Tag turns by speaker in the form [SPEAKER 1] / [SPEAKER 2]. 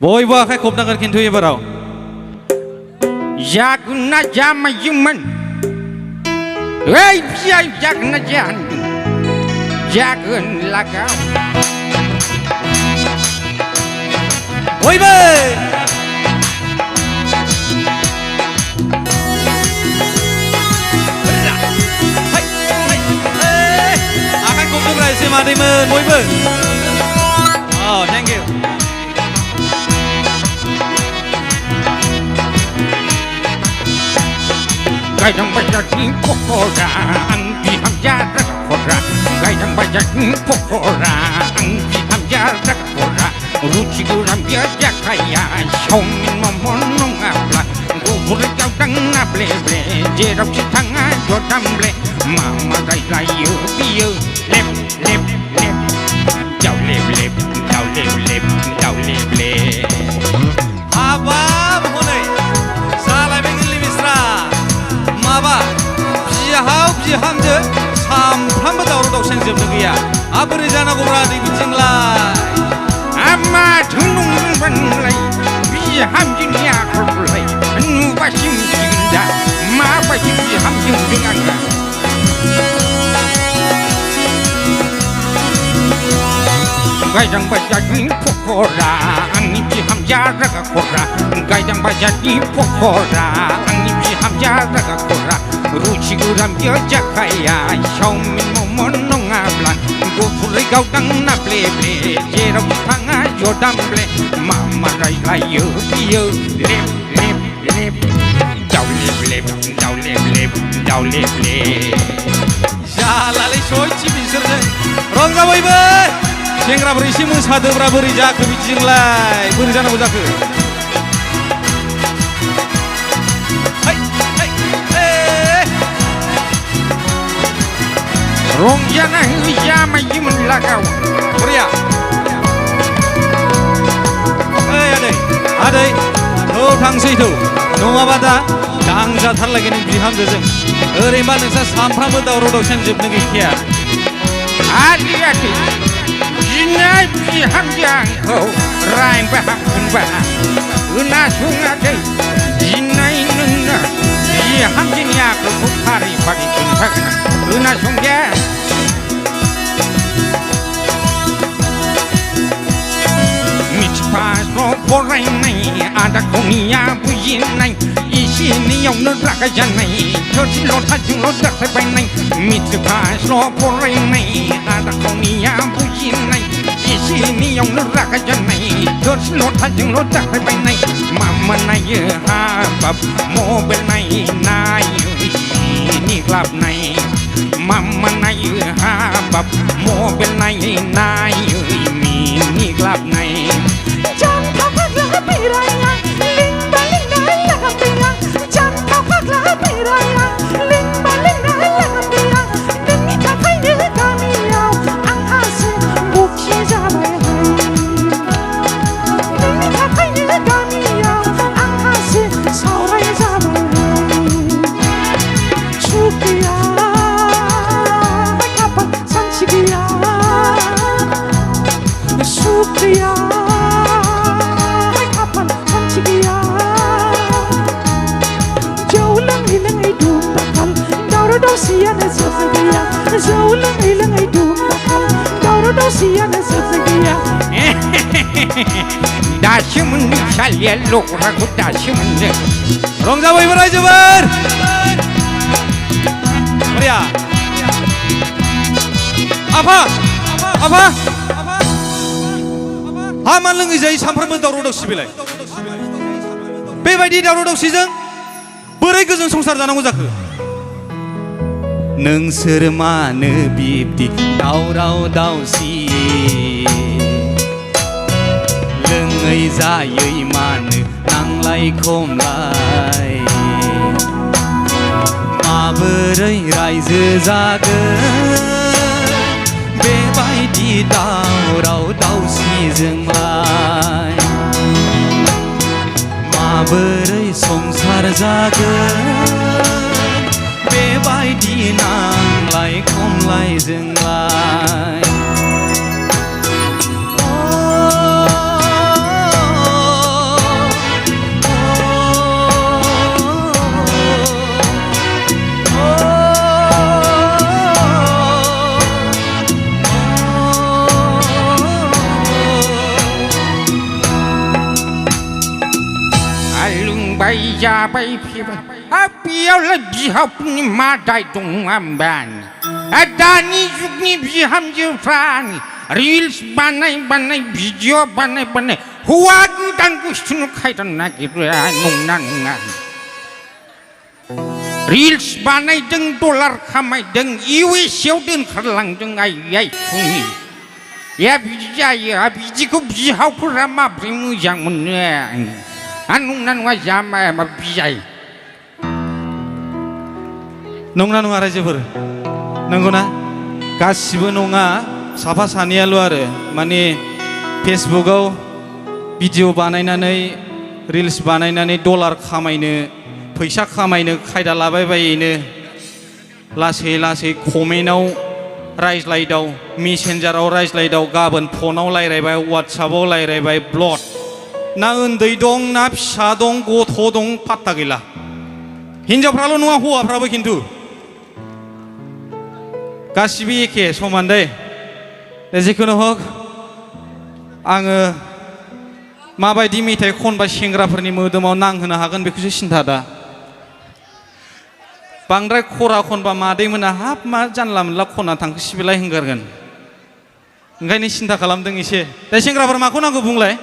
[SPEAKER 1] बयबो आखाइ खबनांगोन खिन्थु एबाराव जागोन ना जामायोमोन ओइ बियाय जागोन ना जागोन लागाव
[SPEAKER 2] बयबो आखाइ खबदोब्रा एसे मादैमोन बयबो थेंक इउ
[SPEAKER 1] गायदों बाजारनि पकरा आं बिहामजा राखरा गायदों बाजारनि पकरा आं बिहामजा राखरा रुचि गोरान बियो जाखाया चावमिन मम' नङाब्ला गुफुर गावदां नाब्ले ब्ले जेरावखि थाङा जदामब्ले मा रायलायो बियो लेब लेब लेब दाव लेब लेब दाव लेब लेब दाव लेब लेब
[SPEAKER 2] हाबाब हनै जालायबाय गोरलै मिस्रा माबा बिहाव बिहामजो सामफ्रामबो दावराव दावसियानो जोबनो गैया बोरै जानांगौब्रा नै बिथिंलाय
[SPEAKER 1] आमा थुनुंबानलाय बिहामजोनि आखलखौलाय नुबासो मिथिगोन दा माबायदि बिहामजोजों आङो गायदां बाजारनि पकरा आंनि बिहामजा रागाखरा गायदां बाजारनि पकरा आंनि बिहामजा रागाखरा रुचि गोरान बियो जाखाया चावमिन मम' नङाब्ला गुफुरै गावदां नाब्ले ब्ले जेरावखि थाङा जदामब्ले मा रायलायो बियो लेब लेब लेब दाव लेब लेब दाव लेब लेब दाव लेब लेब
[SPEAKER 2] जालालै सयथि बिसोरजों रंजा बयबो सेंग्राफोर एसे मोसादोब्रा बोरै जाखो बिदिजोंलाय बोरै जानांगौ जाखो
[SPEAKER 1] रंजाना जामायोमोन लागाव
[SPEAKER 2] बरिया आदै आदै थांसै नङाबा दा दांजाथारलायगोन नों बिहामजोजों ओरैबा नोंस्रा सामफ्रामबो दावराव दावसियानो जोबनो गैखाया
[SPEAKER 1] आलियाखै जिनाय बिहामजो आंखौ रायबा होनबा खोनासङाखै जिनाय नोंनो बिहामजोनि आखलखौ फारि फारि खोन्थागोन खोनासं दे मिथिफास' फरायनाय आदा खावनिया बुजिनाय एसे एनैयावनो रागा जानाय थोरसि लथाजोंल' दाखायबायनाय मिथिफास' फरायनाय आदा खावनिया बुजिनाय एसे एनैयावनो रागा जानाय थोरसि लथाजोंल' दाखायबायनाय मा नायो हाबाब मबाइल नायो निग्लाबनाय मा नायो हाबाब मबाइल नायो निग्लाबनाय दासो मोनदों सालिया लग्राखौ दासो मोनदों
[SPEAKER 2] रंजा बयबो रायजोफोर बरिया आफा आफा हामा लोङै जायै सामफ्रामबो दावराव दावसि बेलाय बेबायदि दावराव दावसिजों बोरै गोजोन संसार जानांगौ जाखो नोंसोर मानो बिब्दि दावराव दावसि लोङै जायै मानो नांलाय खमलाय माबोरै रायजो जागोन बेबायदि दावराव दावसिजोंलाय माबोरै संसार जागोन बेबायदि नांलाय खमलायजोंलाय
[SPEAKER 1] जाबाय फैबाय बेयावलाय बिहावफोरनि मा दाय दं होमबा दानि जुगनि बिहामजोफ्रा रिल्स बानाय भिडिअ बानाय हौवा गोदानखौ सुनो खायदा नागिरो नंना नङा रिल्स बानायदों डलार खामायदों इउएसएआव दोनखारलांदों आइ फुंनि बिदि जायो बिदिखौ बिहावफोरा माब्रै मोजां मोनो नंना नङा जामाया मा बिजाय
[SPEAKER 2] नंना नङा रायजोफोर नंगौना गासिबो नङा साफा सानैयाल' आरो माने फेसबुकआव भिडिअ बानायनानै रिल्स बानायनानै डलार खामायनो फैसा खामायनो खायदा लाबायबायैनो लासै कमेन्टआव रायज्लायदाव मेसेन्जाराव रायज्लायदाव गाबोन फनाव रायज्लायबाय वाट्सएपआव रायज्लायबाय ब्लड ना उन्दै दं ना फिसा दं गथ' दं पात्ता गैला हिनजावफ्राल' नङा हौवाफ्राबो खिन्थु गासिबो एखे समान दै जिखुनु हक आङो माबायदि मेथाइ खनबा सेंग्राफोरनि मोदोमाव नांहोनो हागोन बेखौसो सिन्था दा बांद्राय खरा खनबा मादै मोना हाब मा जानला मोनला खना थांखो सिबिलाय होनगारगोन ओंखायनो सिन्था खालामदों एसे दा सेंग्राफोर माखौ नांगौ बुंलाय